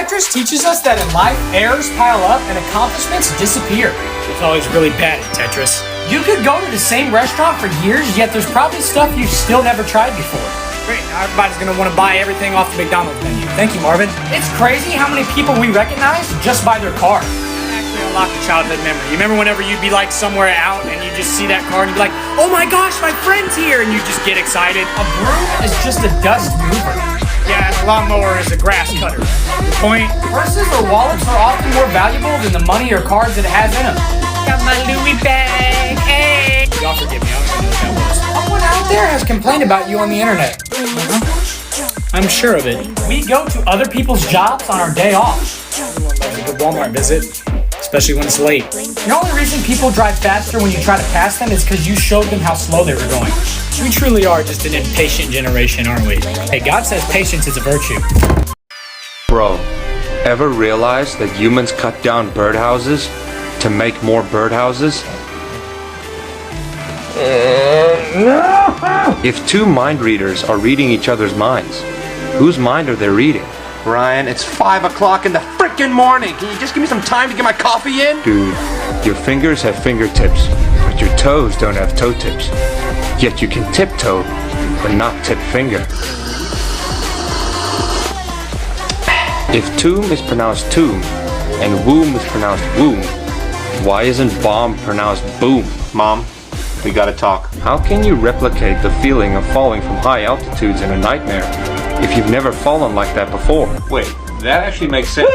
Tetris teaches us that in life, errors pile up and accomplishments disappear. It's always really bad at Tetris. You could go to the same restaurant for years, yet there's probably stuff you've still never tried before. Great, now everybody's gonna want to buy everything off the McDonald's menu. Thank you, Marvin. It's crazy how many people we recognize just by their car. Actually unlocked a childhood memory. You remember whenever you'd be like somewhere out and you just see that car and you'd be like, oh my gosh, my friend's here, and you just get excited. A broom is just a dust mover. Yeah, and a lawnmower is a grass cutter. The point? Purses or wallets are often more valuable than the money or cards that it has in them. Got my Louis bag, hey! Y'all forgive me, I don't even know what that was. Someone out there has complained about you on the internet. I'm sure of it. We go to other people's jobs on our day off. Everyone loves a good Walmart visit, especially when it's late. The only reason people drive faster when you try to pass them is because you showed them how slow they were going. We truly are just an impatient generation, aren't we? Hey, God says patience is a virtue. Bro, ever realize that humans cut down birdhouses to make more birdhouses? If two mind readers are reading each other's minds, whose mind are they reading? Ryan, it's 5 o'clock in the frickin' morning. Can you just give me some time to get my coffee in? Dude, your fingers have fingertips, but your toes don't have toe tips. Yet you can tiptoe, but not tip finger. If tomb is pronounced tomb, and womb is pronounced womb, why isn't bomb pronounced boom? Mom, we gotta talk. How can you replicate the feeling of falling from high altitudes in a nightmare if you've never fallen like that before? Wait, that actually makes sense.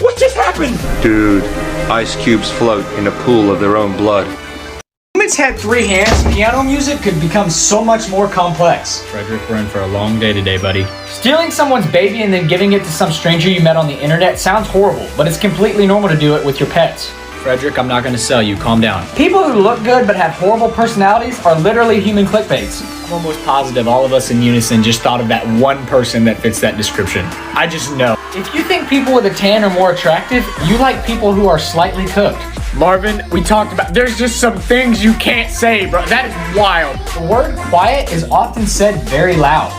What just happened? Dude, ice cubes float in a pool of their own blood. Humans had 3 hands, piano music could become so much more complex. Frederick, we're in for a long day today, buddy. Stealing someone's baby and then giving it to some stranger you met on the internet sounds horrible, but it's completely normal to do it with your pets. Frederick, I'm not gonna sell you. Calm down. People who look good but have horrible personalities are literally human clickbaits. I'm almost positive all of us in unison just thought of that one person that fits that description. I just know. If you think people with a tan are more attractive, you like people who are slightly cooked. Marvin, we talked about, there's just some things you can't say, bro. That is wild. The word quiet is often said very loud.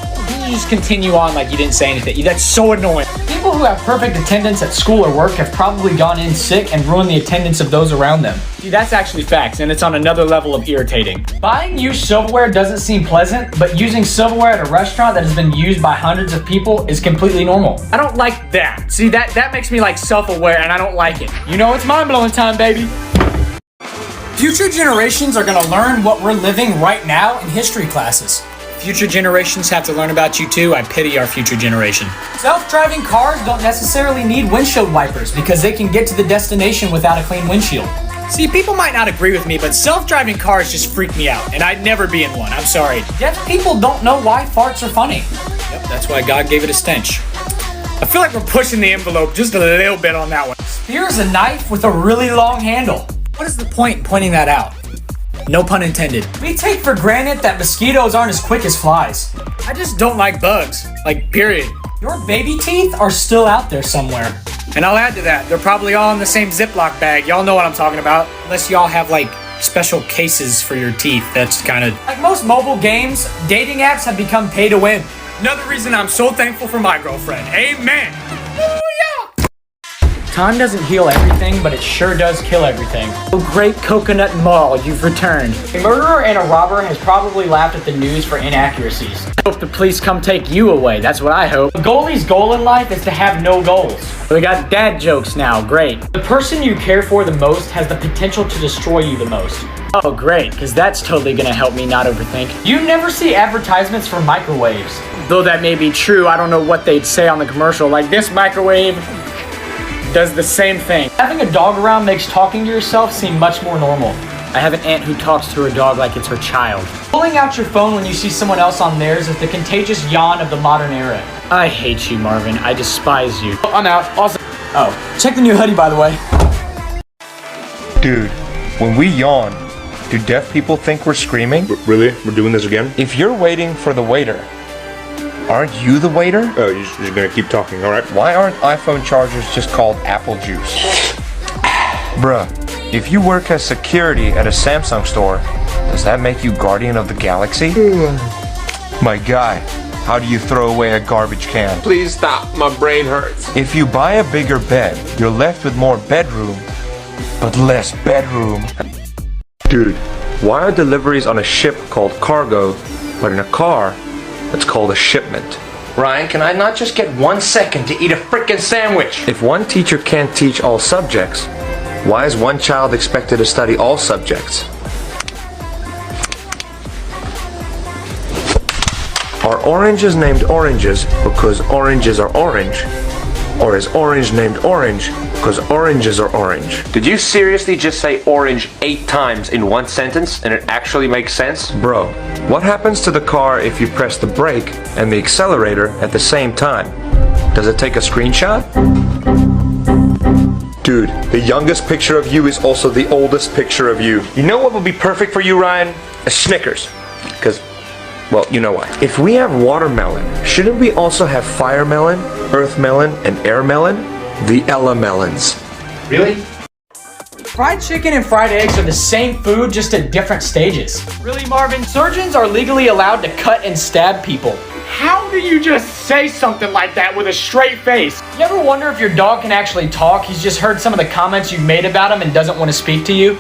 You just continue on like you didn't say anything. That's so annoying. People who have perfect attendance at school or work have probably gone in sick and ruined the attendance of those around them. See, that's actually facts, and it's on another level of irritating. Buying used silverware doesn't seem pleasant, but using silverware at a restaurant that has been used by hundreds of people is completely normal. I don't like that. See, that makes me like self-aware, and I don't like it. You know, it's mind-blowing time, baby. Future generations are gonna learn what we're living right now in history classes. Future generations have to learn about you too. I pity our future generation. Self-driving cars don't necessarily need windshield wipers because they can get to the destination without a clean windshield. See, people might not agree with me, but self-driving cars just freak me out, and I'd never be in one. I'm sorry. Deaf people don't know why farts are funny. Yep, that's why God gave it a stench. I feel like we're pushing the envelope just a little bit on that one. Spear is a knife with a really long handle. What is the point in pointing that out? No pun intended. We take for granted that mosquitoes aren't as quick as flies. I just don't like bugs. Like, period. Your baby teeth are still out there somewhere. And I'll add to that, they're probably all in the same Ziploc bag. Y'all know what I'm talking about. Unless y'all have, like, special cases for your teeth. That's kind of... Like most mobile games, dating apps have become pay to win. Another reason I'm so thankful for my girlfriend. Amen. Time doesn't heal everything, but it sure does kill everything. Oh, great coconut mall, you've returned. A murderer and a robber has probably laughed at the news for inaccuracies. I hope the police come take you away, that's what I hope. The goalie's goal in life is to have no goals. We got dad jokes now, great. The person you care for the most has the potential to destroy you the most. Oh, great, because that's totally gonna help me not overthink. You never see advertisements for microwaves. Though that may be true, I don't know what they'd say on the commercial, like this microwave does the same thing. Having a dog around makes talking to yourself seem much more normal. I have an aunt who talks to her dog like it's her child. Pulling out your phone when you see someone else on theirs is the contagious yawn of the modern era. I hate you, Marvin. I despise you. Oh, I'm out. Also, check the new hoodie, by the way. Dude, when we yawn, do deaf people think we're screaming? Really? We're doing this again? If you're waiting for the waiter, aren't you the waiter? Oh, you're gonna keep talking, alright? Why aren't iPhone chargers just called apple juice? Bruh, if you work as security at a Samsung store, does that make you guardian of the galaxy? My guy, How do you throw away a garbage can? Please stop, my brain hurts. If you buy a bigger bed, you're left with more bedroom, but less bedroom. Dude, why are deliveries on a ship called cargo, but in a car, it's called a shipment? Ryan, can I not just get 1 second to eat a frickin' sandwich? If one teacher can't teach all subjects, why is one child expected to study all subjects? Are oranges named oranges because oranges are orange? Or is orange named orange because oranges are orange? Did you seriously just say orange 8 times in one sentence and it actually makes sense? Bro, what happens to the car if you press the brake and the accelerator at the same time? Does it take a screenshot? Dude, the youngest picture of you is also the oldest picture of you. You know what would be perfect for you, Ryan? A Snickers. Because, well, you know why. If we have watermelon, shouldn't we also have fire melon, earth melon, and air melon? The Ella melons. Really? Fried chicken and fried eggs are the same food, just at different stages. Really, Marvin? Surgeons are legally allowed to cut and stab people. How do you just say something like that with a straight face? You ever wonder if your dog can actually talk? He's just heard some of the comments you've made about him and doesn't want to speak to you.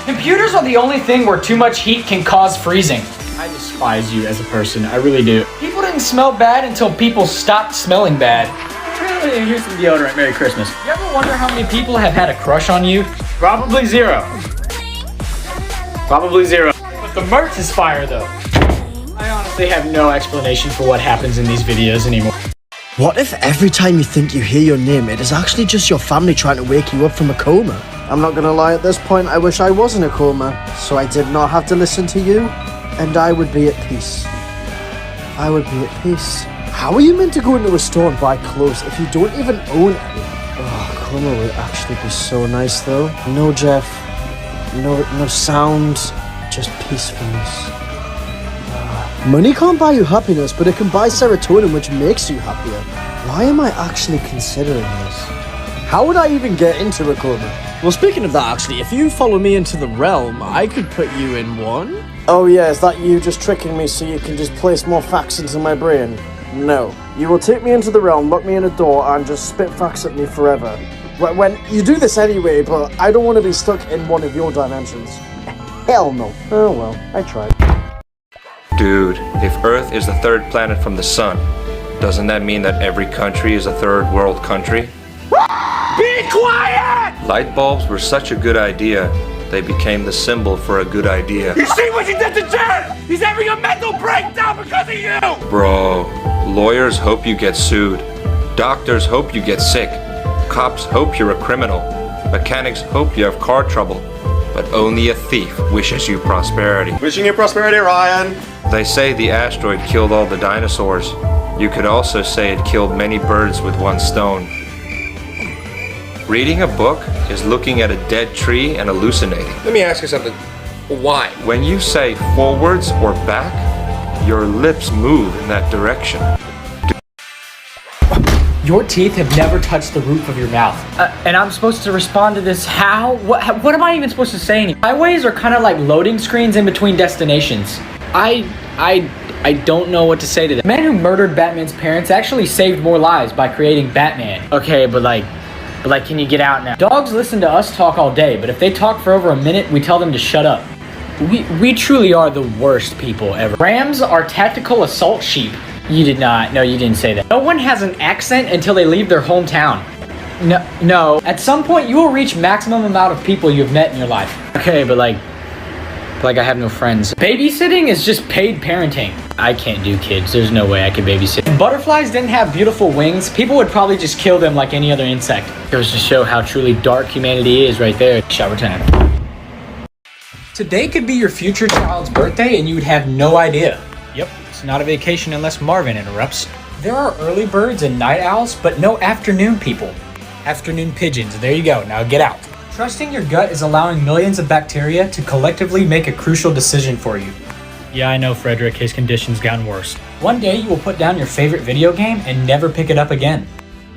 Computers are the only thing where too much heat can cause freezing. I despise you as a person, I really do. People didn't smell bad until people stopped smelling bad. Really, here's some deodorant, Merry Christmas. You ever wonder how many people have had a crush on you? Probably 0. Probably 0. But the merch is fire though. I honestly have no explanation for what happens in these videos anymore. What if every time you think you hear your name, it is actually just your family trying to wake you up from a coma? I'm not gonna lie, at this point, I wish I was in a coma, so I did not have to listen to you, and I would be at peace. I would be at peace. How are you meant to go into a store and buy clothes if you don't even own any? Oh, coma would actually be so nice though. No Jeff, no sound, just peacefulness. Money can't buy you happiness, but it can buy serotonin, which makes you happier. Why am I actually considering this? How would I even get into a coma? Well, speaking of that, actually, if you follow me into the realm, I could put you in one. Oh yeah, is that you just tricking me so you can just place more facts into my brain? No. You will take me into the realm, lock me in a door, and just spit facts at me forever. When you do this anyway, but I don't want to be stuck in one of your dimensions. Hell no. Oh well, I tried. Dude, if Earth is the 3rd planet from the sun, doesn't that mean that every country is a 3rd world country? Be quiet! Light bulbs were such a good idea, they became the symbol for a good idea. You see what you did to Jared? He's having a mental breakdown because of you! Bro, lawyers hope you get sued. Doctors hope you get sick. Cops hope you're a criminal. Mechanics hope you have car trouble. But only a thief wishes you prosperity. Wishing you prosperity, Ryan. They say the asteroid killed all the dinosaurs. You could also say it killed many birds with one stone. Reading a book is looking at a dead tree and hallucinating. Let me ask you something. Why? When you say forwards or back, your lips move in that direction. Your teeth have never touched the roof of your mouth. And I'm supposed to respond to this how? What am I even supposed to say? Highways are kind of like loading screens in between destinations. I don't know what to say to that. The man who murdered Batman's parents actually saved more lives by creating Batman. Okay, but like, can you get out now? Dogs listen to us talk all day, but if they talk for over a minute, we tell them to shut up. We truly are the worst people ever. Rams are tactical assault sheep. You did not. No, you didn't say that. No one has an accent until they leave their hometown. No. At some point, you will reach maximum amount of people you've met in your life. Okay, but like I have no friends. Babysitting is just paid parenting. I can't do kids. There's no way I could babysit. If butterflies didn't have beautiful wings, people would probably just kill them like any other insect. It goes to show how truly dark humanity is right there. Shower time. Today could be your future child's birthday and you would have no idea. Yep, it's not a vacation unless Marvin interrupts. There are early birds and night owls, but no afternoon people. Afternoon pigeons, there you go, now get out. Trusting your gut is allowing millions of bacteria to collectively make a crucial decision for you. Yeah, I know, Frederick, his condition's gotten worse. One day you will put down your favorite video game and never pick it up again.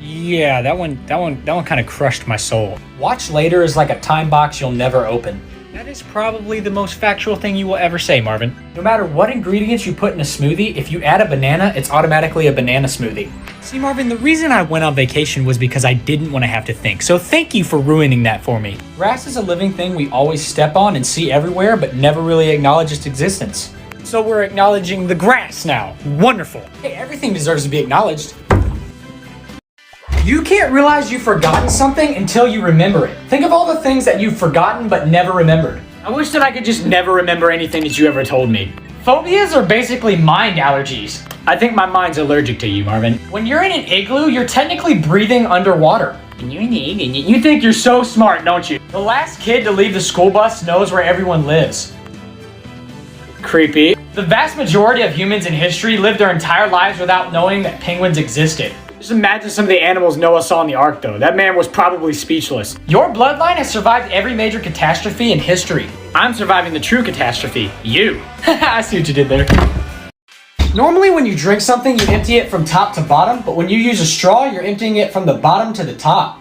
Yeah, that one kind of crushed my soul. Watch later is like a time box you'll never open. That is probably the most factual thing you will ever say, Marvin. No matter what ingredients you put in a smoothie, if you add a banana, it's automatically a banana smoothie. See, Marvin, the reason I went on vacation was because I didn't want to have to think, so thank you for ruining that for me. Grass is a living thing we always step on and see everywhere, but never really acknowledge its existence. So we're acknowledging the grass now. Wonderful. Hey, everything deserves to be acknowledged. You can't realize you've forgotten something until you remember it. Think of all the things that you've forgotten but never remembered. I wish that I could just never remember anything that you ever told me. Phobias are basically mind allergies. I think my mind's allergic to you, Marvin. When you're in an igloo, you're technically breathing underwater. And you're in the igloo. You think you're so smart, don't you? The last kid to leave the school bus knows where everyone lives. Creepy. The vast majority of humans in history lived their entire lives without knowing that penguins existed. Just imagine some of the animals Noah saw in the Ark, though. That man was probably speechless. Your bloodline has survived every major catastrophe in history. I'm surviving the true catastrophe. You. I see what you did there. Normally, when you drink something, you empty it from top to bottom, but when you use a straw, you're emptying it from the bottom to the top.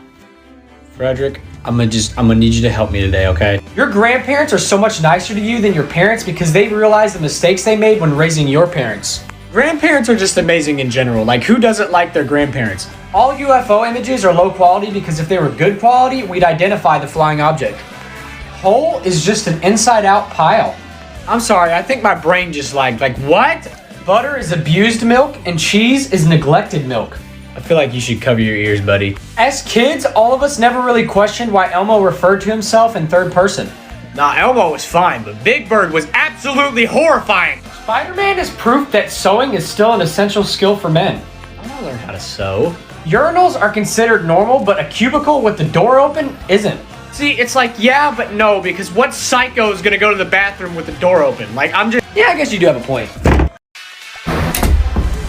Frederick, I'm gonna need you to help me today, okay? Your grandparents are so much nicer to you than your parents because they realized the mistakes they made when raising your parents. Grandparents are just amazing in general. Like, who doesn't like their grandparents? All UFO images are low quality because if they were good quality, we'd identify the flying object. Whole is just an inside-out pile. I'm sorry, I think my brain just lagged. Like, what? Butter is abused milk and cheese is neglected milk. I feel like you should cover your ears, buddy. As kids, all of us never really questioned why Elmo referred to himself in third person. Nah, Elmo was fine, but Big Bird was absolutely horrifying. Spider-Man is proof that sewing is still an essential skill for men. I want to learn how to sew. Urinals are considered normal, but a cubicle with the door open isn't. See, it's like, yeah, but no, because what psycho is gonna go to the bathroom with the door open? Like, yeah, I guess you do have a point.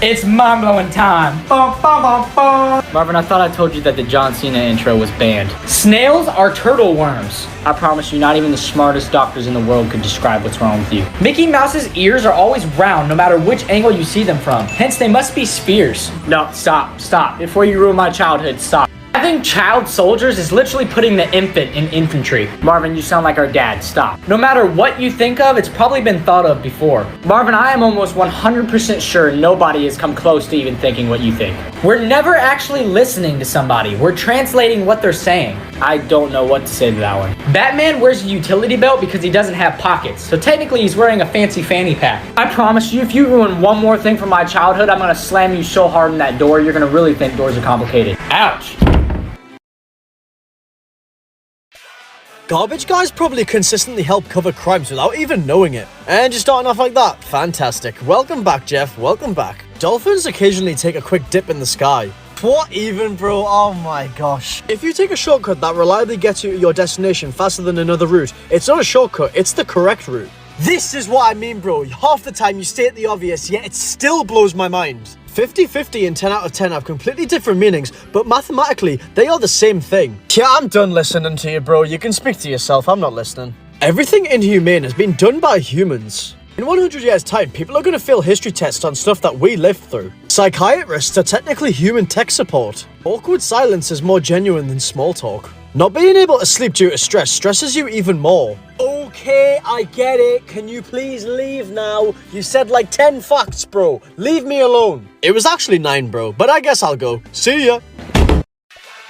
It's mind-blowing time. Bum, bum, bum, bum. Marvin, I thought I told you that the John Cena intro was banned. Snails are turtle worms. I promise you, not even the smartest doctors in the world could describe what's wrong with you. Mickey Mouse's ears are always round, no matter which angle you see them from. Hence, they must be spheres. No, stop. Before you ruin my childhood, stop. Having child soldiers is literally putting the infant in infantry. Marvin, you sound like our dad. Stop. No matter what you think of, it's probably been thought of before. Marvin, I am almost 100% sure nobody has come close to even thinking what you think. We're never actually listening to somebody. We're translating what they're saying. I don't know what to say to that one. Batman wears a utility belt because he doesn't have pockets. So technically he's wearing a fancy fanny pack. I promise you, if you ruin one more thing from my childhood, I'm gonna slam you so hard in that door, you're gonna really think doors are complicated. Ouch. Garbage guys probably consistently help cover crimes without even knowing it. And you're starting off like that? Fantastic. Welcome back, Jeff. Welcome back. Dolphins occasionally take a quick dip in the sky. What even, bro? Oh my gosh. If you take a shortcut that reliably gets you to your destination faster than another route, it's not a shortcut, it's the correct route. This is what I mean, bro. Half the time you state the obvious, yet it still blows my mind. 50-50 and 10 out of 10 have completely different meanings, but mathematically, they are the same thing. Yeah, I'm done listening to you, bro. You can speak to yourself. I'm not listening. Everything inhumane has been done by humans. In 100 years' time, people are going to fail history tests on stuff that we lived through. Psychiatrists are technically human tech support. Awkward silence is more genuine than small talk. Not being able to sleep due to stress stresses you even more. Okay, I get it. Can you please leave now? You said like 10 facts, bro. Leave me alone. It was actually 9, bro, but I guess I'll go. See ya.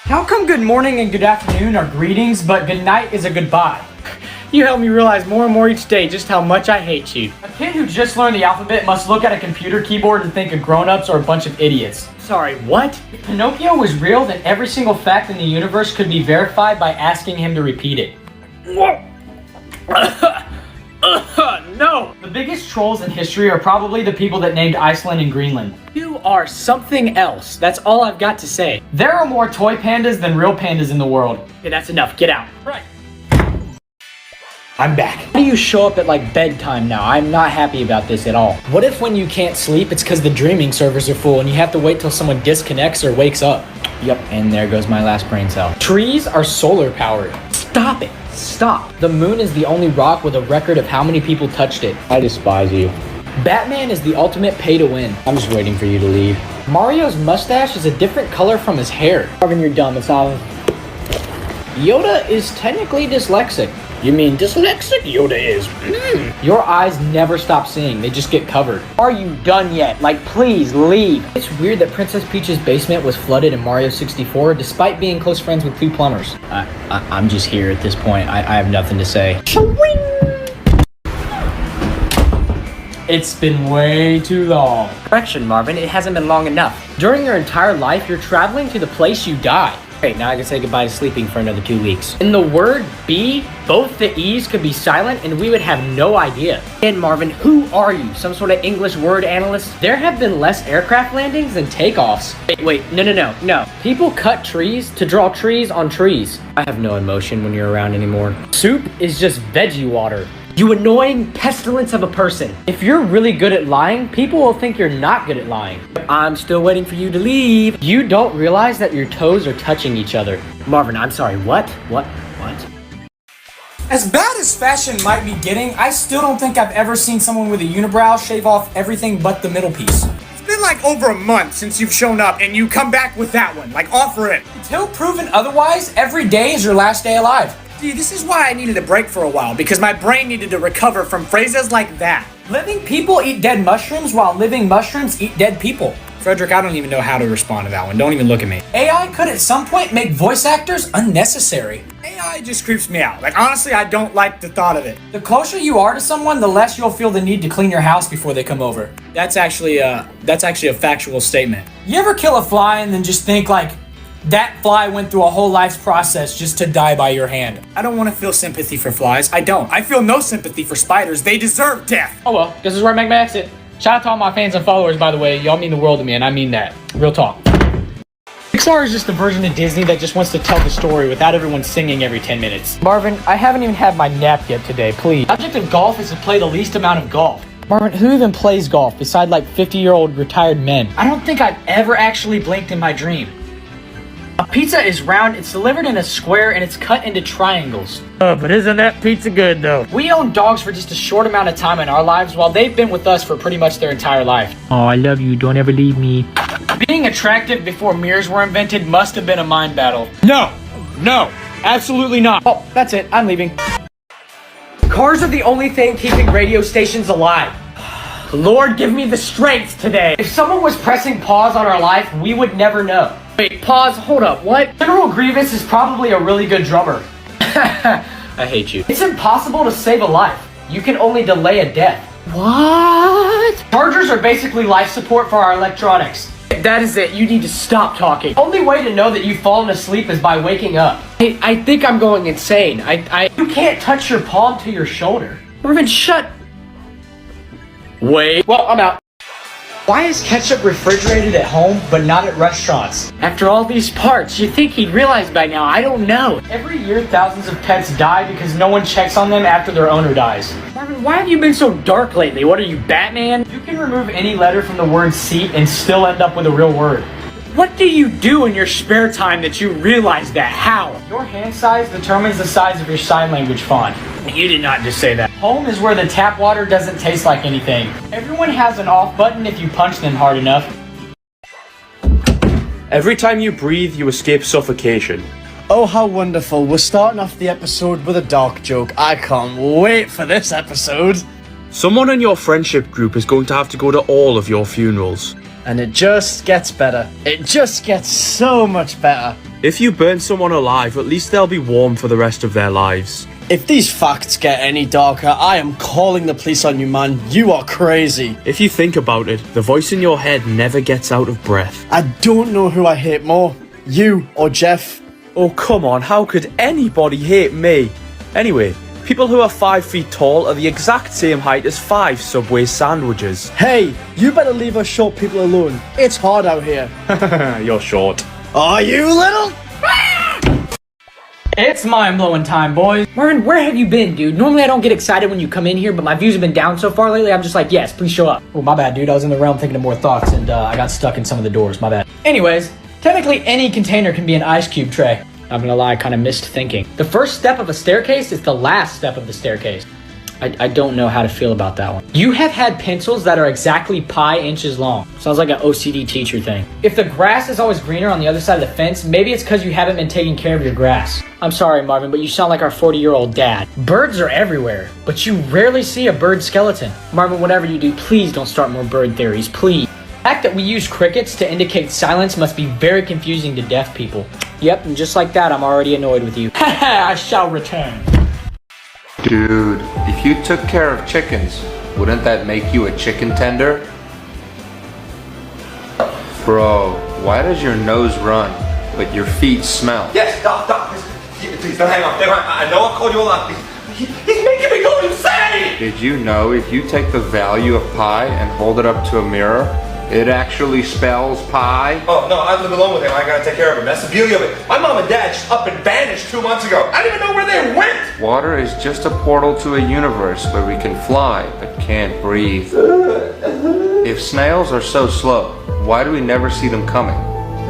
How come good morning and good afternoon are greetings, but good night is a goodbye? You help me realize more and more each day just how much I hate you. A kid who just learned the alphabet must look at a computer keyboard and think of grown-ups are a bunch of idiots. Sorry, what? If Pinocchio was real, then every single fact in the universe could be verified by asking him to repeat it. No! The biggest trolls in history are probably the people that named Iceland and Greenland. You are something else. That's all I've got to say. There are more toy pandas than real pandas in the world. Okay, that's enough. Get out. Right. I'm back. How do you show up at like bedtime now? I'm not happy about this at all. What if when you can't sleep, it's because the dreaming servers are full and you have to wait till someone disconnects or wakes up? Yep, and there goes my last brain cell. Trees are solar powered. Stop it. Stop. The moon is the only rock with a record of how many people touched it. I despise you. Batman is the ultimate pay to win. I'm just waiting for you to leave. Mario's mustache is a different color from his hair. Marvin, you're dumb. It's not. Yoda is technically dyslexic. You mean dyslexic Yoda is? Your eyes never stop seeing. They just get covered. Are you done yet? Like, please leave. It's weird that Princess Peach's basement was flooded in Mario 64 despite being close friends with 2 plumbers. I'm just here at this point. I have nothing to say. It's been way too long. Correction, Marvin. It hasn't been long enough. During your entire life, you're traveling to the place you die. Okay, now I can say goodbye to sleeping for another 2 weeks. In the word be, both the E's could be silent and we would have no idea. And Marvin, who are you? Some sort of English word analyst? There have been less aircraft landings than takeoffs. Wait, no. People cut trees to draw trees on trees. I have no emotion when you're around anymore. Soup is just veggie water. You annoying pestilence of a person. If you're really good at lying, people will think you're not good at lying. I'm still waiting for you to leave. You don't realize that your toes are touching each other. Marvin, I'm sorry, what? What? As bad as fashion might be getting, I still don't think I've ever seen someone with a unibrow shave off everything but the middle piece. It's been like over a month since you've shown up and you come back with that one. Like, offer it. Until proven otherwise, every day is your last day alive. See, this is why I needed a break for a while, because my brain needed to recover from phrases like that. Living people eat dead mushrooms while living mushrooms eat dead people. Frederick, I don't even know how to respond to that one. Don't even look at me. AI could at some point make voice actors unnecessary. AI just creeps me out. Like, honestly, I don't like the thought of it. The closer you are to someone, the less you'll feel the need to clean your house before they come over. That's actually a factual statement. You ever kill a fly and then just think like, that fly went through a whole life's process just to die by your hand? I don't want to feel sympathy for flies. I don't. I feel no sympathy for spiders. They deserve death. Oh well, this is where I make my exit. Shout out to all my fans and followers, by the way. Y'all mean the world to me, and I mean that. Real talk. Pixar is just a version of Disney that just wants to tell the story without everyone singing every 10 minutes. Marvin, I haven't even had my nap yet today, please. The object of golf is to play the least amount of golf. Marvin, who even plays golf beside like 50-year-old retired men? I don't think I've ever actually blinked in my dream. A pizza is round, it's delivered in a square, and it's cut into triangles. But isn't that pizza good, though? We own dogs for just a short amount of time in our lives, while they've been with us for pretty much their entire life. Oh, I love you. Don't ever leave me. Being attractive before mirrors were invented must have been a mind battle. No, absolutely not. Oh, that's it. I'm leaving. Cars are the only thing keeping radio stations alive. Lord, give me the strength today. If someone was pressing pause on our life, we would never know. Wait, pause, hold up, what? General Grievous is probably a really good drummer. I hate you. It's impossible to save a life. You can only delay a death. What? Chargers are basically life support for our electronics. That is it, you need to stop talking. Only way to know that you've fallen asleep is by waking up. Hey, I think I'm going insane. You can't touch your palm to your shoulder. Marvin, shut. Wait, well, I'm out. Why is ketchup refrigerated at home, but not at restaurants? After all these parts, you'd think he'd realize by now, I don't know. Every year, thousands of pets die because no one checks on them after their owner dies. Marvin, why have you been so dark lately? What are you, Batman? You can remove any letter from the word seat and still end up with a real word. What do you do in your spare time that you realize that? How? Your hand size determines the size of your sign language font. You did not just say that. Home is where the tap water doesn't taste like anything. Everyone has an off button if you punch them hard enough. Every time you breathe, you escape suffocation. Oh, how wonderful. We're starting off the episode with a dark joke. I can't wait for this episode. Someone in your friendship group is going to have to go to all of your funerals. And it just gets better. It just gets so much better. If you burn someone alive, at least they'll be warm for the rest of their lives. If these facts get any darker, I am calling the police on you, man. You are crazy. If you think about it, the voice in your head never gets out of breath. I don't know who I hate more, you or Jeff. Oh, come on, how could anybody hate me? Anyway, people who are 5 feet tall are the exact same height as 5 Subway sandwiches. Hey, you better leave us short people alone. It's hard out here. You're short. Are you little? It's mind-blowing time, boys. Marvin, where have you been, dude? Normally I don't get excited when you come in here, but my views have been down so far lately, I'm just like, yes, please show up. Oh, my bad, dude. I was in the realm thinking of more thoughts, and I got stuck in some of the doors. My bad. Anyways, technically any container can be an ice cube tray. I'm gonna lie, I kind of missed thinking. The first step of a staircase is the last step of the staircase. I don't know how to feel about that one. You have had pencils that are exactly pi inches long. Sounds like an OCD teacher thing. If the grass is always greener on the other side of the fence, maybe it's because you haven't been taking care of your grass. I'm sorry, Marvin, but you sound like our 40-year-old dad. Birds are everywhere, but you rarely see a bird skeleton. Marvin, whatever you do, please don't start more bird theories, please. The fact that we use crickets to indicate silence must be very confusing to deaf people. Yep, and just like that, I'm already annoyed with you. Haha, I shall return. Dude, if you took care of chickens, wouldn't that make you a chicken tender? Bro, why does your nose run, but your feet smell? Yes, Doc, please don't hang up. I know I called you a lot. He's making me go insane! Did you know if you take the value of pi and hold it up to a mirror, it actually spells pi? Oh, no, I live alone with him. I gotta take care of him. That's the beauty of it. My mom and dad just up and vanished 2 months ago. I don't even know where they went! Water is just a portal to a universe where we can fly, but can't breathe. If snails are so slow, why do we never see them coming?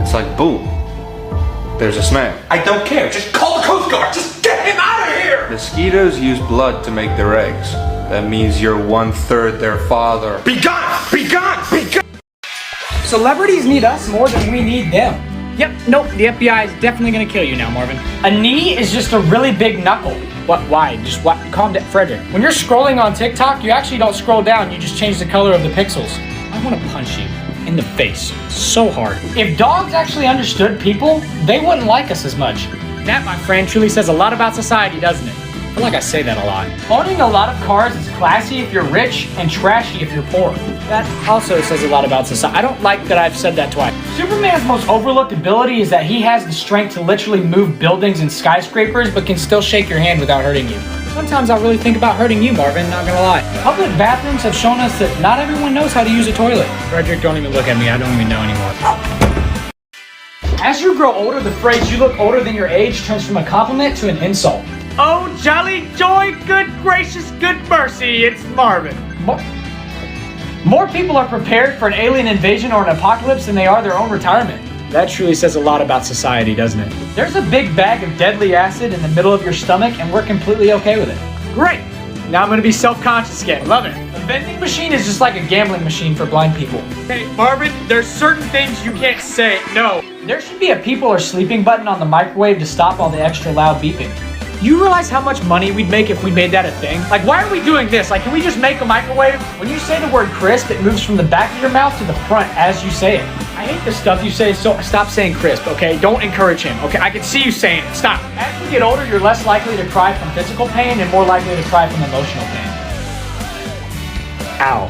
It's like, boom, there's a snail. I don't care. Just call the Coast Guard. Just get him out of here! Mosquitoes use blood to make their eggs. That means you're 1/3 their father. Be gone! Be gone! Be gone! Celebrities need us more than we need them. Yep, nope, the FBI is definitely gonna kill you now, Marvin. A knee is just a really big knuckle. What, why? Just what? Calm down, Frederick. When you're scrolling on TikTok, you actually don't scroll down, you just change the color of the pixels. I wanna punch you in the face so hard. If dogs actually understood people, they wouldn't like us as much. That, my friend, truly says a lot about society, doesn't it? I feel like I say that a lot. Owning a lot of cars is classy if you're rich and trashy if you're poor. That also says a lot about society. I don't like that I've said that twice. Superman's most overlooked ability is that he has the strength to literally move buildings and skyscrapers, but can still shake your hand without hurting you. Sometimes I really think about hurting you, Marvin, not gonna lie. Public bathrooms have shown us that not everyone knows how to use a toilet. Frederick, don't even look at me. I don't even know anymore. As you grow older, the phrase "you look older than your age" turns from a compliment to an insult. Oh, jolly joy, good gracious, good mercy, it's Marvin. More people are prepared for an alien invasion or an apocalypse than they are their own retirement. That truly says a lot about society, doesn't it? There's a big bag of deadly acid in the middle of your stomach, and we're completely okay with it. Great! Now I'm gonna be self-conscious again. Love it. A vending machine is just like a gambling machine for blind people. Hey, Marvin, there's certain things you can't say. No. There should be a people are sleeping button on the microwave to stop all the extra loud beeping. You realize how much money we'd make if we made that a thing? Like, why are we doing this? Like, can we just make a microwave? When you say the word crisp, it moves from the back of your mouth to the front as you say it. I hate the stuff you say, so stop saying crisp, okay? Don't encourage him, okay? I can see you saying it. Stop. As you get older, you're less likely to cry from physical pain and more likely to cry from emotional pain. Ow.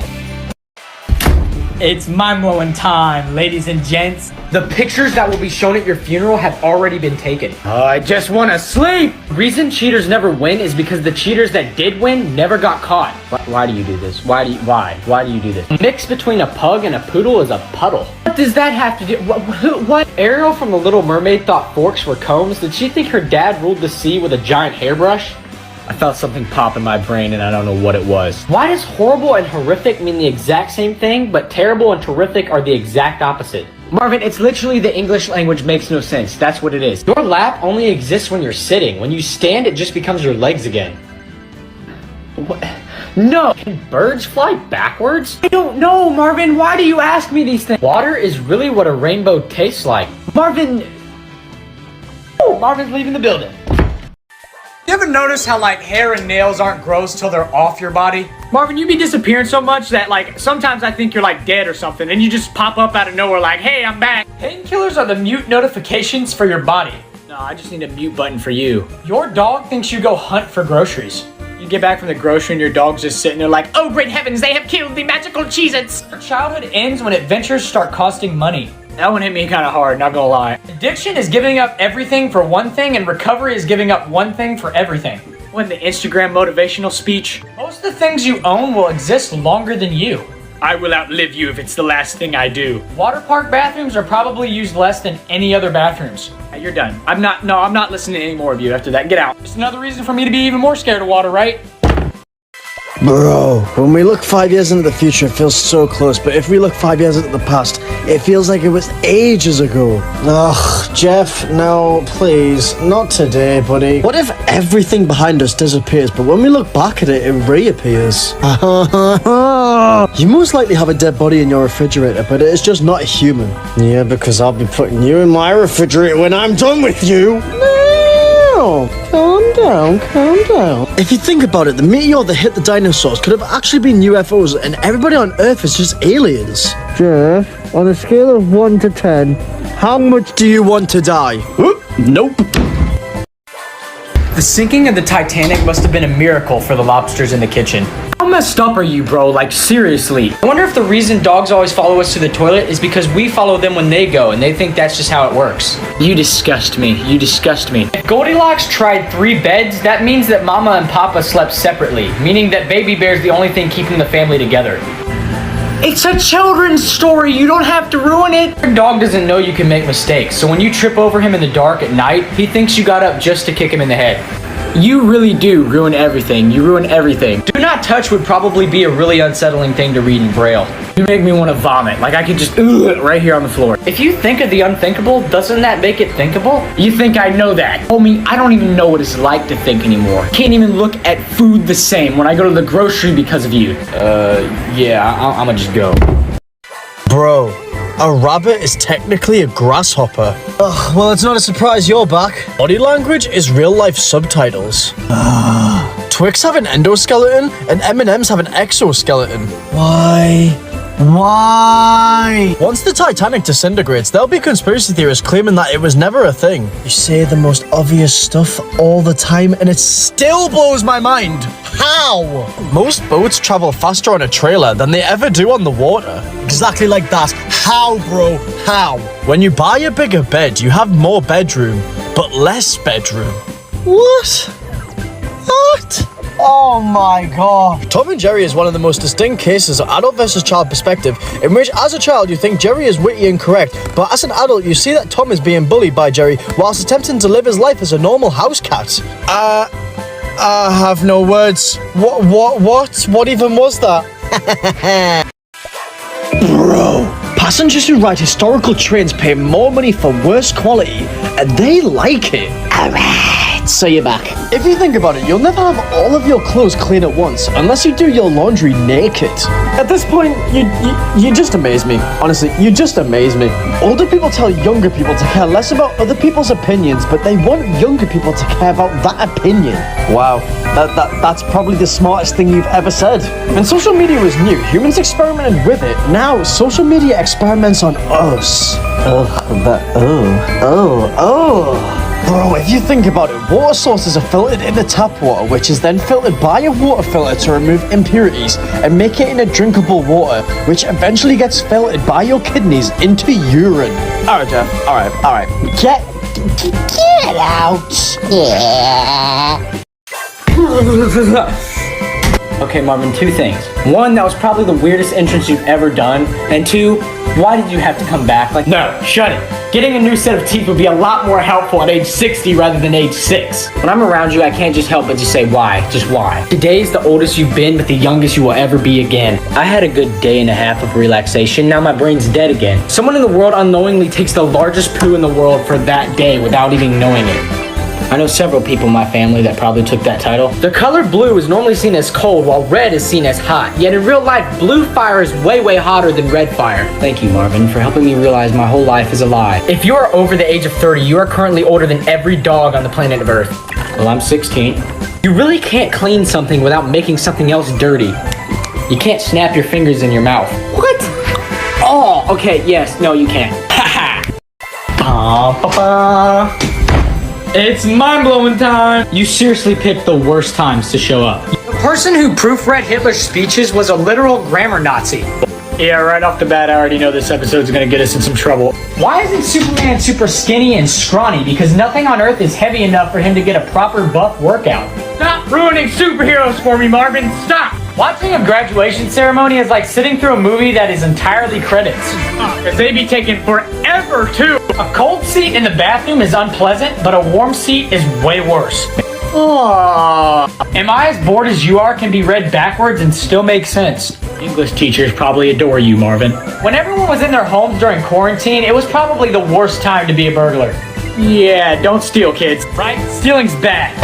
It's mind-blowing time, ladies and gents. The pictures that will be shown at your funeral have already been taken. I just want to sleep. Reason cheaters never win is because the cheaters that did win never got caught. Why do you do this? Why do you do this? A mix between a pug and a poodle is a puddle. What does that have to do? What? Ariel from The Little Mermaid thought forks were combs. Did she think her dad ruled the sea with a giant hairbrush? I felt something pop in my brain and I don't know what it was. Why does horrible and horrific mean the exact same thing, but terrible and terrific are the exact opposite? Marvin, it's literally the English language makes no sense. That's what it is. Your lap only exists when you're sitting. When you stand, it just becomes your legs again. What? No! Can birds fly backwards? I don't know, Marvin. Why do you ask me these things? Water is really what a rainbow tastes like. Marvin... Oh, Marvin's leaving the building. You ever notice how, like, hair and nails aren't gross till they're off your body? Marvin, you be disappearing so much that, like, sometimes I think you're, like, dead or something, and you just pop up out of nowhere like, hey, I'm back. Painkillers are the mute notifications for your body. No, I just need a mute button for you. Your dog thinks you go hunt for groceries. You get back from the grocery and your dog's just sitting there like, oh, great heavens, they have killed the magical Cheez-Its. Your childhood ends when adventures start costing money. That one hit me kind of hard, not gonna lie. Addiction is giving up everything for one thing, and recovery is giving up one thing for everything. When the Instagram motivational speech. Most of the things you own will exist longer than you. I will outlive you if it's the last thing I do. Water park bathrooms are probably used less than any other bathrooms. Hey, you're done. I'm not listening to any more of you after that. Get out. Just another reason for me to be even more scared of water, right? Bro, when we look 5 years into the future, it feels so close. But if we look 5 years into the past, it feels like it was ages ago. Ugh, Jeff, no, please. Not today, buddy. What if everything behind us disappears, but when we look back at it, it reappears? You most likely have a dead body in your refrigerator, but it is just not a human. Yeah, because I'll be putting you in my refrigerator when I'm done with you. No, calm down, calm down. If you think about it, the meteor that hit the dinosaurs could have actually been UFOs, and everybody on Earth is just aliens. Jeff, on a scale of 1 to 10, how much do you want to die? Nope. The sinking of the Titanic must have been a miracle for the lobsters in the kitchen. How messed up are you, bro? Like, seriously. I wonder if the reason dogs always follow us to the toilet is because we follow them when they go, and they think that's just how it works. You disgust me. You disgust me. If Goldilocks tried 3 beds, that means that Mama and Papa slept separately, meaning that Baby Bear's the only thing keeping the family together. It's a children's story. You don't have to ruin it. Your dog doesn't know you can make mistakes, so when you trip over him in the dark at night, he thinks you got up just to kick him in the head. You really do ruin everything. You ruin everything. Do not touch would probably be a really unsettling thing to read in Braille. You make me want to vomit. Like I could just right here on the floor. If you think of the unthinkable, doesn't that make it thinkable? You think I know that? Homie, I don't even know what it's like to think anymore. Can't even look at food the same when I go to the grocery because of you. Yeah, I'm gonna just go. Bro, a rabbit is technically a grasshopper. Ugh, well, it's not a surprise you're back. Body language is real-life subtitles. Twix have an endoskeleton, and M&Ms have an exoskeleton. Why? Why? Once the Titanic disintegrates, there'll be conspiracy theorists claiming that it was never a thing. You say the most obvious stuff all the time, and it still blows my mind. How? Most boats travel faster on a trailer than they ever do on the water. Exactly like that. How, bro? How? When you buy a bigger bed, you have more bedroom, but less bedroom. What? What? Oh my god. Tom and Jerry is one of the most distinct cases of adult versus child perspective, in which as a child you think Jerry is witty and correct, but as an adult you see that Tom is being bullied by Jerry whilst attempting to live his life as a normal house cat. I have no words. What even was that? Bro. Passengers who ride historical trains pay more money for worse quality, and they like it. Alright, so you're back. If you think about it, you'll never have all of your clothes clean at once, unless you do your laundry naked. At this point, you just amaze me. Honestly, you just amaze me. Older people tell younger people to care less about other people's opinions, but they want younger people to care about that opinion. Wow, that's probably the smartest thing you've ever said. When social media was new, humans experimented with it. Now, social media experiments on us. Bro, if you think about it, water sources are filtered into tap water, which is then filtered by a water filter to remove impurities and make it into drinkable water, which eventually gets filtered by your kidneys into urine. Alright, Jeff. Alright. Get out. Yeah. Okay, Marvin, 2 things. 1, that was probably the weirdest entrance you've ever done. And 2, why did you have to come back? Like, no, shut it. Getting a new set of teeth would be a lot more helpful at age 60 rather than age 6. When I'm around you, I can't just help but just say why. Just why. Today's the oldest you've been, but the youngest you will ever be again. I had a good day and a half of relaxation. Now my brain's dead again. Someone in the world unknowingly takes the largest poo in the world for that day without even knowing it. I know several people in my family that probably took that title. The color blue is normally seen as cold, while red is seen as hot. Yet in real life, blue fire is way hotter than red fire. Thank you, Marvin, for helping me realize my whole life is a lie. If you are over the age of 30, you are currently older than every dog on the planet of Earth. Well, I'm 16. You really can't clean something without making something else dirty. You can't snap your fingers in your mouth. What? Oh, okay, yes, no, you can't. It's mind-blowing time! You seriously picked the worst times to show up. The person who proofread Hitler's speeches was a literal grammar Nazi. Yeah, right off the bat, I already know this episode's gonna get us in some trouble. Why isn't Superman super skinny and scrawny? Because nothing on Earth is heavy enough for him to get a proper buff workout. Stop ruining superheroes for me, Marvin! Stop! Watching a graduation ceremony is like sitting through a movie that is entirely credits. Because they be taking forever, too. A cold seat in the bathroom is unpleasant, but a warm seat is way worse. Am I as bored as you are can be read backwards and still make sense. English teachers probably adore you, Marvin. When everyone was in their homes during quarantine, it was probably the worst time to be a burglar. Yeah, don't steal, kids, right? Stealing's bad.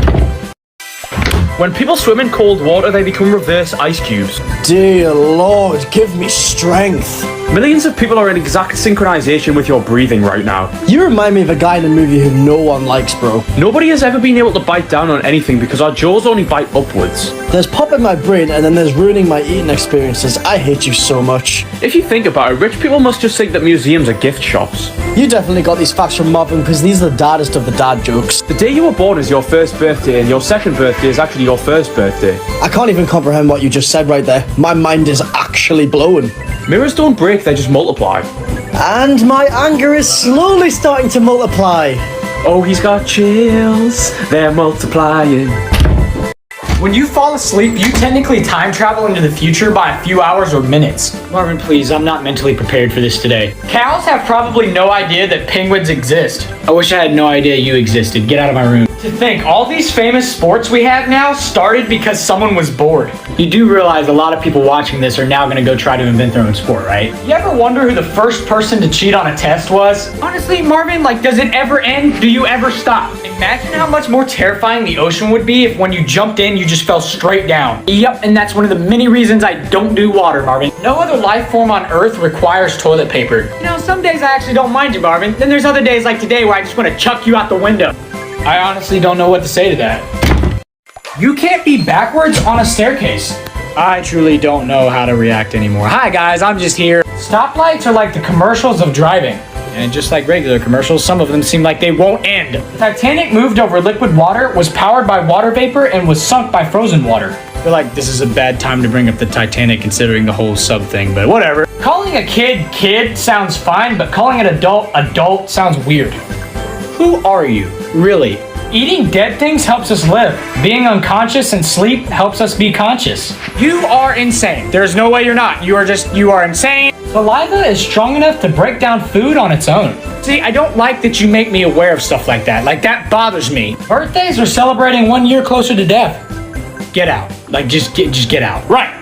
When people swim in cold water, they become reverse ice cubes. Dear Lord, give me strength. Millions of people are in exact synchronization with your breathing right now. You remind me of a guy in a movie who no one likes, bro. Nobody has ever been able to bite down on anything because our jaws only bite upwards. There's pop in my brain and then there's ruining my eating experiences. I hate you so much. If you think about it, rich people must just think that museums are gift shops. You definitely got these facts from Marvin because these are the daddest of the dad jokes. The day you were born is your first birthday and your second birthday is actually your first birthday. I can't even comprehend what you just said right there. My mind is actually blown. Mirrors don't break, they just multiply. And my anger is slowly starting to multiply. Oh, he's got chills, they're multiplying. When you fall asleep, you technically time travel into the future by a few hours or minutes. Marvin, please, I'm not mentally prepared for this today. Cows have probably no idea that penguins exist. I wish I had no idea you existed. Get out of my room. To think, all these famous sports we have now started because someone was bored. You do realize a lot of people watching this are now gonna go try to invent their own sport, right? You ever wonder who the first person to cheat on a test was? Honestly, Marvin, does it ever end? Do you ever stop? Imagine how much more terrifying the ocean would be if when you jumped in, you just fell straight down. Yep, and that's one of the many reasons I don't do water, Marvin. No other life form on Earth requires toilet paper. You know, some days I actually don't mind you, Marvin. Then there's other days like today where I just want to chuck you out the window. I honestly don't know what to say to that. You can't be backwards on a staircase. I truly don't know how to react anymore. Hi guys, I'm just here. Stoplights are like the commercials of driving. And just like regular commercials, some of them seem like they won't end. The Titanic moved over liquid water, was powered by water vapor, and was sunk by frozen water. I feel like this is a bad time to bring up the Titanic considering the whole sub thing, but whatever. Calling a kid sounds fine, but calling an adult sounds weird. Who are you? Really? Eating dead things helps us live. Being unconscious and sleep helps us be conscious. You are insane. There's no way you're not. You are insane. Saliva is strong enough to break down food on its own. See, I don't like that you make me aware of stuff like that. That bothers me. Birthdays are celebrating 1 year closer to death. Get out. Just get out. Right.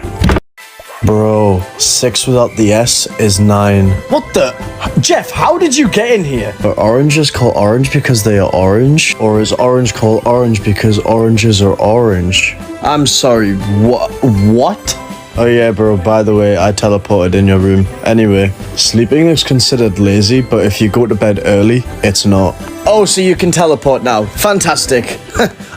Bro, 6 without the S is 9. What the? Jeff, how did you get in here? Are oranges called orange because they are orange? Or is orange called orange because oranges are orange? I'm sorry, what? Oh yeah, bro, by the way, I teleported in your room. Anyway, sleeping is considered lazy, but if you go to bed early, it's not. Oh, so you can teleport now. Fantastic.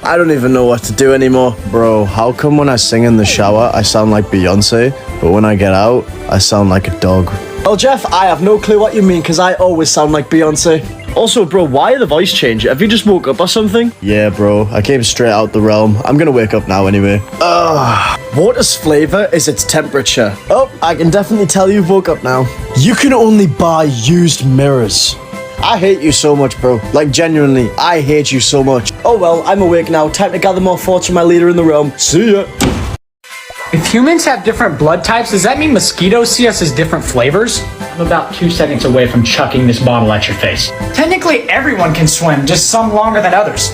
I don't even know what to do anymore. Bro, how come when I sing in the shower, I sound like Beyonce, but when I get out, I sound like a dog? Well, Jeff, I have no clue what you mean, because I always sound like Beyonce. Also, bro, why the voice change? Have you just woke up or something? Yeah, bro, I came straight out the realm. I'm gonna wake up now anyway. Water's flavor is its temperature. Oh, I can definitely tell you woke up now. You can only buy used mirrors. I hate you so much, bro. Genuinely, I hate you so much. Oh well, I'm awake now. Time to gather more thoughts from my leader in the realm. See ya. If humans have different blood types, does that mean mosquitoes see us as different flavors? I'm about 2 seconds away from chucking this bottle at your face. Technically, everyone can swim, just some longer than others.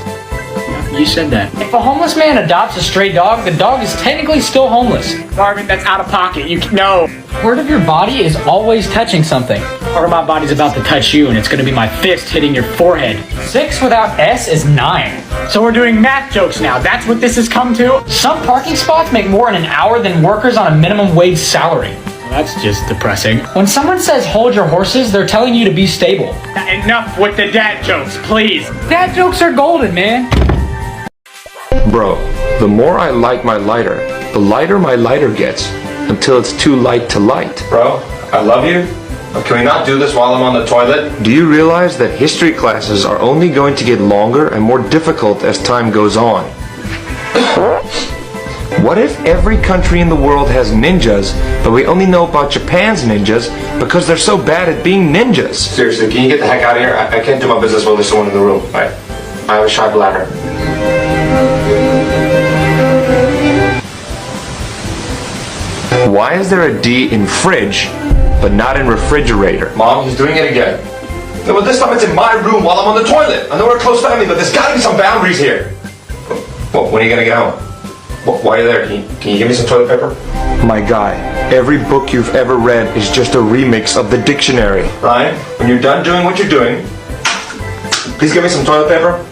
You said that. If a homeless man adopts a stray dog, the dog is technically still homeless. Marvin, that's out of pocket. No. Part of your body is always touching something. Part of my body's about to touch you, and it's gonna be my fist hitting your forehead. 6 without S is 9. So we're doing math jokes now. That's what this has come to. Some parking spots make more in an hour than workers on a minimum wage salary. Well, that's just depressing. When someone says hold your horses, they're telling you to be stable. Enough with the dad jokes, please. Dad jokes are golden, man. Bro, the more I light my lighter, the lighter my lighter gets, until it's too light to light. Bro, I love you. But can we not do this while I'm on the toilet? Do you realize that history classes are only going to get longer and more difficult as time goes on? What if every country in the world has ninjas, but we only know about Japan's ninjas because they're so bad at being ninjas? Seriously, can you get the heck out of here? I can't do my business while there's someone in the room. I have a shy bladder. Why is there a D in fridge, but not in refrigerator? Mom, he's doing it again. No, but this time it's in my room while I'm on the toilet. I know we're a close family, but there's gotta be some boundaries here. Well, when are you gonna get home? Why are you there? Can you give me some toilet paper? My guy, every book you've ever read is just a remix of the dictionary. Ryan, when you're done doing what you're doing, please give me some toilet paper.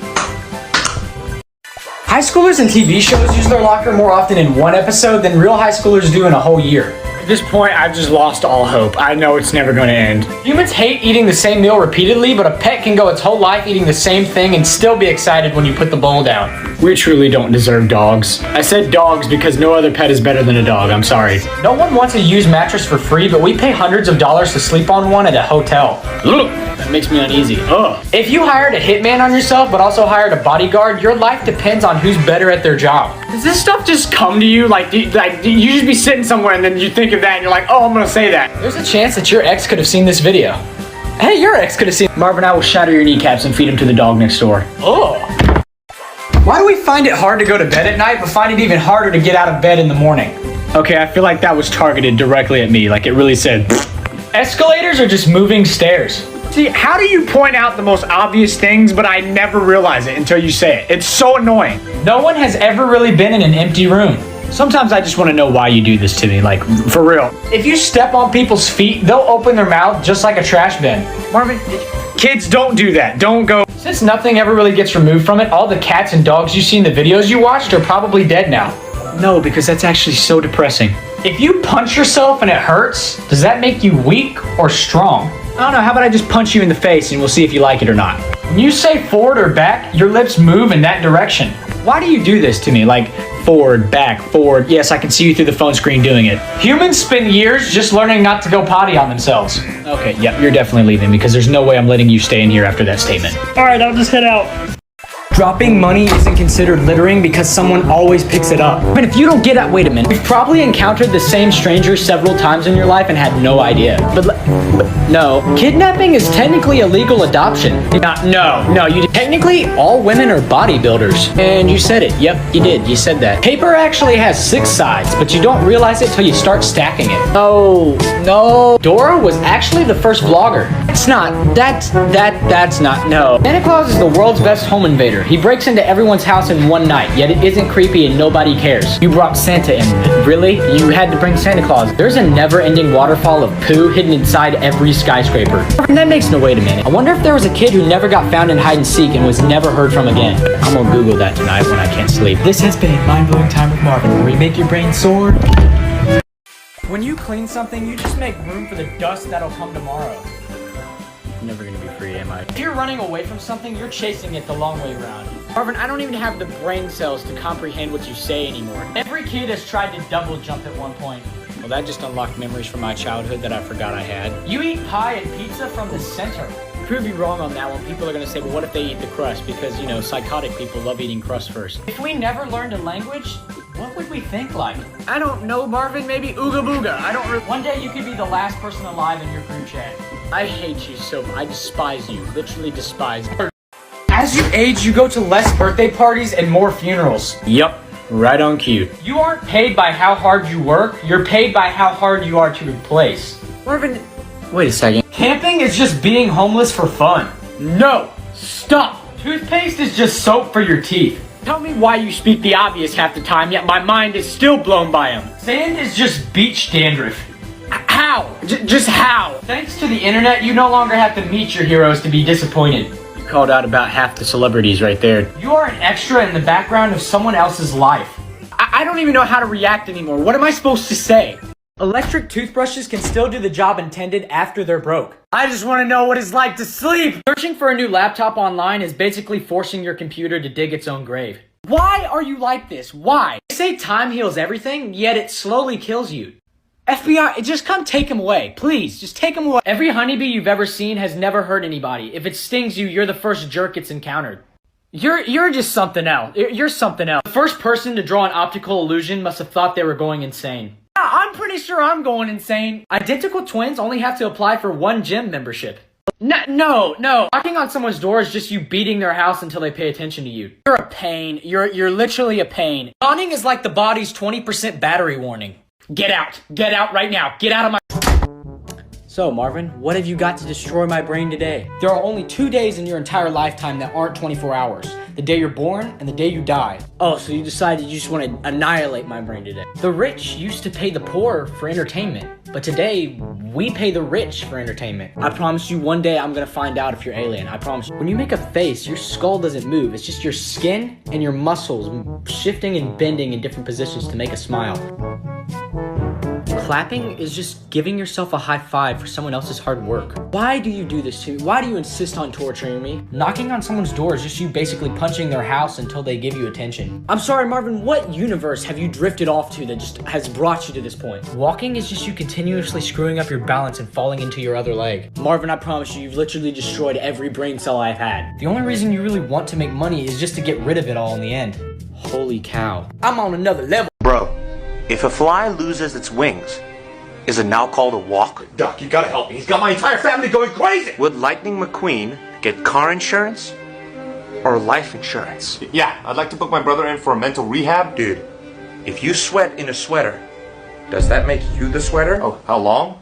High schoolers in TV shows use their locker more often in one episode than real high schoolers do in a whole year. At this point, I've just lost all hope. I know it's never going to end. Humans hate eating the same meal repeatedly, but a pet can go its whole life eating the same thing and still be excited when you put the bowl down. We truly don't deserve dogs. I said dogs because no other pet is better than a dog. I'm sorry. No one wants a used mattress for free, but we pay hundreds of dollars to sleep on one at a hotel. Ugh, that makes me uneasy. Ugh. If you hired a hitman on yourself, but also hired a bodyguard, your life depends on who's better at their job. Does this stuff just come to you? Like you just be sitting somewhere and then you think of that and you're like, oh, I'm gonna say that. There's a chance that your ex could have seen this video. Hey, your ex could have seen. Marvin, I will shatter your kneecaps and feed him to the dog next door. Oh. Why do we find it hard to go to bed at night, but find it even harder to get out of bed in the morning? Okay, I feel like that was targeted directly at me. Like it really said, escalators are just moving stairs. See, how do you point out the most obvious things, but I never realize it until you say it? It's so annoying. No one has ever really been in an empty room. Sometimes I just want to know why you do this to me, like, for real. If you step on people's feet, they'll open their mouth just like a trash bin. Marvin, kids, don't do that. Don't go. Since nothing ever really gets removed from it, all the cats and dogs you see in the videos you watched are probably dead now. No, because that's actually so depressing. If you punch yourself and it hurts, does that make you weak or strong? I don't know, how about I just punch you in the face and we'll see if you like it or not. When you say forward or back, your lips move in that direction. Why do you do this to me? Like, forward, back, forward. Yes, I can see you through the phone screen doing it. Humans spend years just learning not to go potty on themselves. Okay, yep, you're definitely leaving because there's no way I'm letting you stay in here after that statement. All right, I'll just head out. Dropping money isn't considered littering because someone always picks it up. But if you don't get that, wait a minute. You've probably encountered the same stranger several times in your life and had no idea. But no. Kidnapping is technically a legal adoption. No, you technically all women are bodybuilders. And you said it. Yep, you did. You said that. Paper actually has 6 sides, but you don't realize it till you start stacking it. Oh, no. Dora was actually the first vlogger. That's not, no. Santa Claus is the world's best home invader. He breaks into everyone's house in one night, yet it isn't creepy and nobody cares. You brought Santa in. Really? You had to bring Santa Claus. There's a never-ending waterfall of poo hidden inside every skyscraper. That makes no wait a minute. I wonder if there was a kid who never got found in hide and seek and was never heard from again. I'm gonna Google that tonight when I can't sleep. This has been Mind-Blowing Time with Marvin, where we make your brain soar. When you clean something, you just make room for the dust that'll come tomorrow. I'm never gonna be free, am I? If you're running away from something, you're chasing it the long way around. Marvin, I don't even have the brain cells to comprehend what you say anymore. Every kid has tried to double jump at one point. Well, that just unlocked memories from my childhood that I forgot I had. You eat pie and pizza from the center. Prove you wrong on that one. People are gonna say, well, what if they eat the crust? Because, you know, psychotic people love eating crust first. If we never learned a language, what would we think like? I don't know, Marvin. Maybe ooga booga. One day you could be the last person alive in your group chat. I hate you so much. I despise you. Literally despise you. As you age, you go to less birthday parties and more funerals. Yup. Right on cue. You aren't paid by how hard you work. You're paid by how hard you are to replace. Marvin, wait a second. Camping is just being homeless for fun. No. Stop. Toothpaste is just soap for your teeth. Tell me why you speak the obvious half the time, yet my mind is still blown by them. Sand is just beach dandruff. How? Just how? Thanks to the internet, you no longer have to meet your heroes to be disappointed. You called out about half the celebrities right there. You are an extra in the background of someone else's life. I don't even know how to react anymore. What am I supposed to say? Electric toothbrushes can still do the job intended after they're broke. I just want to know what it's like to sleep. Searching for a new laptop online is basically forcing your computer to dig its own grave. Why are you like this? Why? They say time heals everything, yet it slowly kills you. FBI, just come take him away. Please, just take him away. Every honeybee you've ever seen has never hurt anybody. If it stings you, you're the first jerk it's encountered. You're just something else. You're something else. The first person to draw an optical illusion must have thought they were going insane. Yeah, I'm pretty sure I'm going insane. Identical twins only have to apply for 1 gym membership. No. Knocking on someone's door is just you beating their house until they pay attention to you. You're a pain. You're literally a pain. Yawning is like the body's 20% battery warning. Get out. Get out right now. Get out of my... So, Marvin, what have you got to destroy my brain today? There are only 2 days in your entire lifetime that aren't 24 hours. the day you're born, and the day you die. Oh, so you decided you just want to annihilate my brain today. The rich used to pay the poor for entertainment, but today we pay the rich for entertainment. I promise you one day I'm gonna find out if you're alien. I promise you. When you make a face, your skull doesn't move. It's just your skin and your muscles shifting and bending in different positions to make a smile. Clapping is just giving yourself a high five for someone else's hard work. Why do you do this to me? Why do you insist on torturing me? Knocking on someone's door is just you basically punching their house until they give you attention. I'm sorry, Marvin, what universe have you drifted off to that just has brought you to this point? Walking is just you continuously screwing up your balance and falling into your other leg. Marvin, I promise you, you've literally destroyed every brain cell I've had. The only reason you really want to make money is just to get rid of it all in the end. Holy cow. I'm on another level. Bro, if a fly loses its wings, is it now called a walk? Doc, you gotta help me. He's got my entire family going crazy. Would Lightning McQueen get car insurance or life insurance? Yeah, I'd like to book my brother in for a mental rehab. Dude, if you sweat in a sweater, does that make you the sweater? Oh, how long?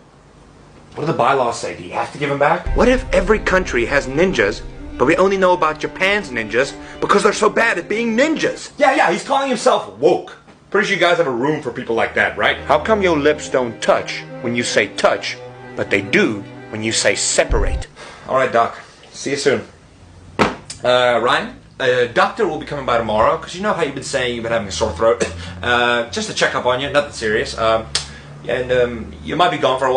What do the bylaws say? Do you have to give him back? What if every country has ninjas, but we only know about Japan's ninjas because they're so bad at being ninjas? Yeah, he's calling himself woke. Pretty sure you guys have a room for people like that, right? How come your lips don't touch when you say touch, but they do when you say separate? Alright, Doc. See you soon. Ryan, a doctor will be coming by tomorrow, because you know how you've been saying you've been having a sore throat. Just to check up on you, nothing serious. And you might be gone for a while.